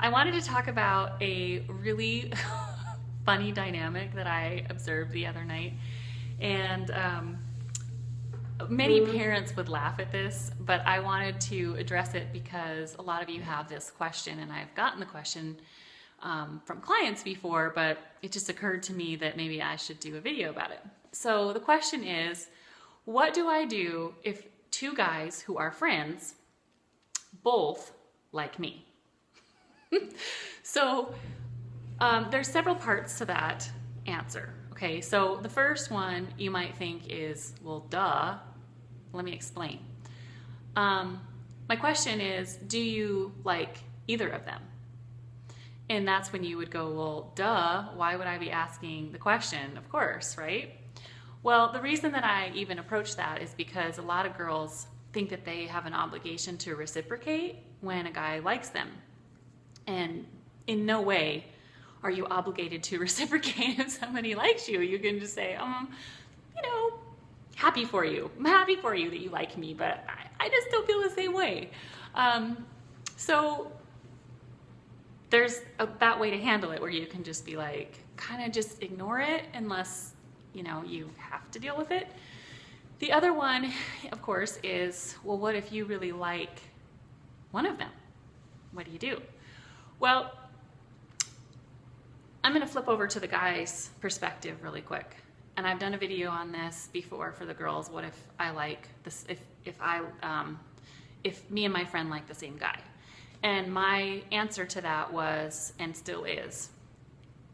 I wanted to talk about a really funny dynamic that I observed the other night. And many parents would laugh at this, but I wanted to address it because a lot of you have this question, and I've gotten the question from clients before, but it just occurred to me that maybe I should do a video about it. So the question is, what do I do if two guys who are friends both like me? So there's several parts to that answer. Okay, so the first one you might think is, well, duh. Let me explain. My question is, do you like either of them? And that's when you would go, well, duh, why would I be asking the question? Of course, right? Well, the reason that I even approach that is because a lot of girls think that they have an obligation to reciprocate when a guy likes them. And in no way are you obligated to reciprocate if somebody likes you. You can just say, happy for you. I'm happy for you that you like me, but I just don't feel the same way. So there's that way to handle it where you can just be like, kind of just ignore it unless, you have to deal with it. The other one, of course, is, well, what if you really like one of them? What do you do? Well, I'm going to flip over to the guy's perspective really quick. And I've done a video on this before for the girls. What if I like this? If me and my friend like the same guy? And my answer to that was, and still is,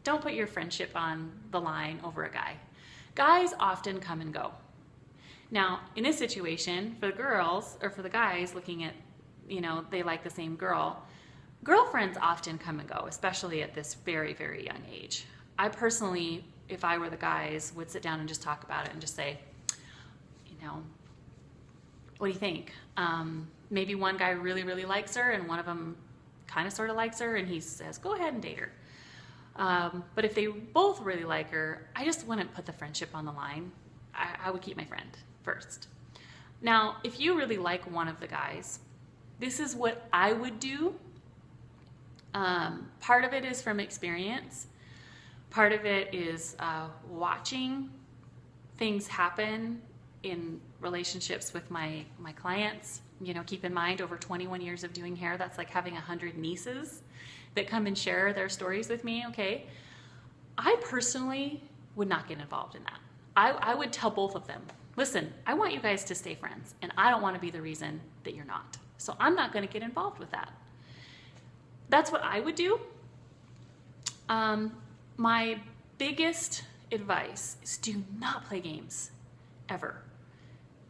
don't put your friendship on the line over a guy. Guys often come and go. Now, in this situation, for the girls or for the guys looking at, they like the same girl, girlfriends often come and go, especially at this very, very young age. I personally, if I were the guys, would sit down and just talk about it and just say, what do you think? Maybe one guy really, really likes her and one of them kind of sort of likes her and he says, go ahead and date her. But if they both really like her, I just wouldn't put the friendship on the line. I would keep my friend first. Now, if you really like one of the guys, this is what I would do. Part of it is from experience. Part of it is watching things happen in relationships with my clients. Keep in mind, over 21 years of doing hair, that's like having 100 nieces that come and share their stories with me, okay? I personally would not get involved in that. I would tell both of them, listen, I want you guys to stay friends, and I don't want to be the reason that you're not. So I'm not going to get involved with that. That's what I would do. My biggest advice is do not play games, ever.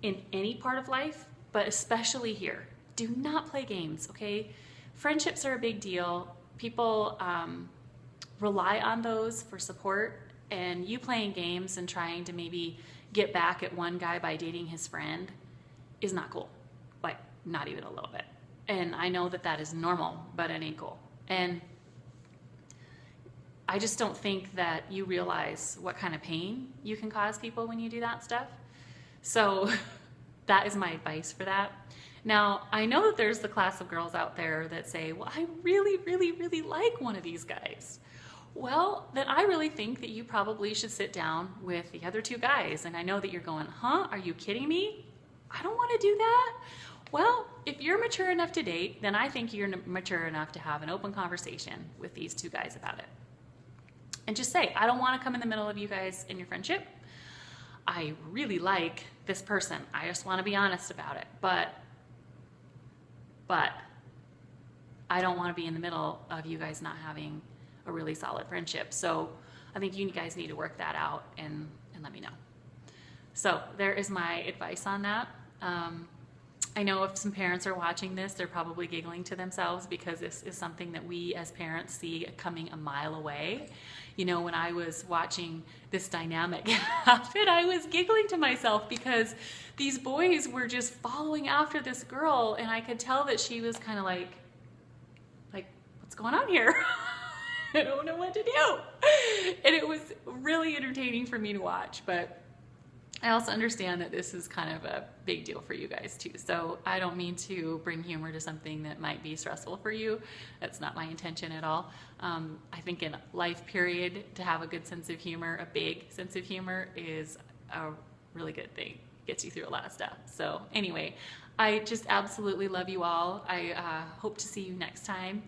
In any part of life, but especially here. Do not play games, okay? Friendships are a big deal. People rely on those for support, and you playing games and trying to maybe get back at one guy by dating his friend is not cool. Like, not even a little bit. And I know that that is normal, but it ain't cool. And I just don't think that you realize what kind of pain you can cause people when you do that stuff. So that is my advice for that. Now, I know that there's the class of girls out there that say, well, I really, really, really like one of these guys. Well, then I really think that you probably should sit down with the other two guys. And I know that you're going, huh? Are you kidding me? I don't want to do that. Well, if you're mature enough to date, then I think you're mature enough to have an open conversation with these two guys about it. And just say, I don't want to come in the middle of you guys in your friendship. I really like this person. I just want to be honest about it. But I don't want to be in the middle of you guys not having a really solid friendship. So I think you guys need to work that out and let me know. So there is my advice on that. I know if some parents are watching this, they're probably giggling to themselves because this is something that we as parents see coming a mile away. When I was watching this dynamic happen, I was giggling to myself because these boys were just following after this girl, and I could tell that she was kind of like, what's going on here? I don't know what to do. And it was really entertaining for me to watch, but I also understand that this is kind of a big deal for you guys too. So I don't mean to bring humor to something that might be stressful for you. That's not my intention at all. I think in life period, to have a good sense of humor, a big sense of humor, is a really good thing. Gets you through a lot of stuff. So anyway, I just absolutely love you all. I hope to see you next time.